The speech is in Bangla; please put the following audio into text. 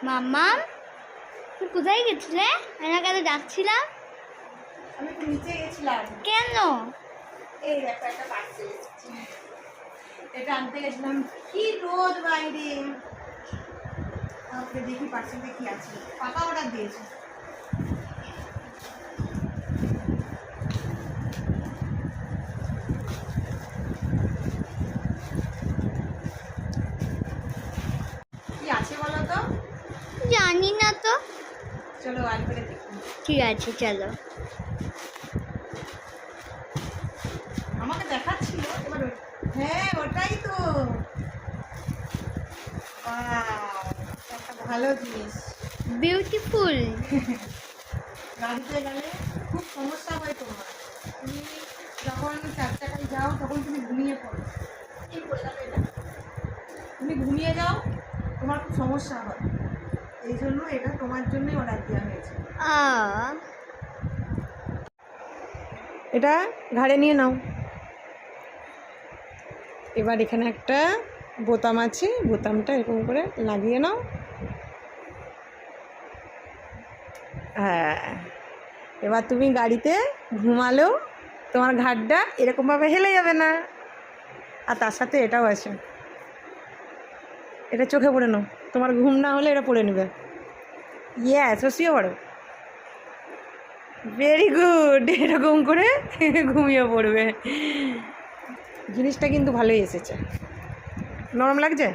মাম্মা তুই কোথায় গেছিলে? আমি কাছে যাচ্ছিলাম। আমি তো নিচে গেছিলাম। কেন? এই একটা পার্সেল এটা আনতে গেছিলাম। কি রোদ বাইরে, ওকে দেখি পার্সেলটা কি আছে। পাকা অর্ডার দিয়েছে। কি আছে বলো তো? জানি না তো। চলো আর করে দেখি। ঠিক আছে চলো। আমাকে দেখাচ্ছিল এবার। হ্যাঁ ওটাই তো। একটা ভালো জিনিস, বিউটিফুল। গাড়িতে গেলে খুব সমস্যা হয় তোমার। তুমি যখন 4 চাকায় যাও তখন তুমি ঘুমিয়ে পড়ো। এই পড়ে গেল এটা। তুমি ঘুমিয়ে যাও, তোমার খুব সমস্যা হয়। এই জন্য এটা তোমার জন্যই অর্ডার দেওয়া হয়েছে। এটা ঘাড়ে নিয়ে নাও। এবার এখানে একটা বোতাম আছে, বোতামটা এরকম করে লাগিয়ে নাও। হ্যাঁ, এবার তুমি গাড়িতে ঘুমালেও তোমার ঘাড়টা এরকমভাবে হেলে যাবে না। আর তার সাথে এটাও আছে, এটা চোখে পড়ে নাও। তোমার ঘুম না হলে এটা পড়ে নেবে। ইয়েস, শুয়ে পড়ো। ভেরি গুড, এরকম করে ঘুমিয়ে পড়বে। জিনিসটা কিন্তু ভালোই এসেছে। নরম লাগছে।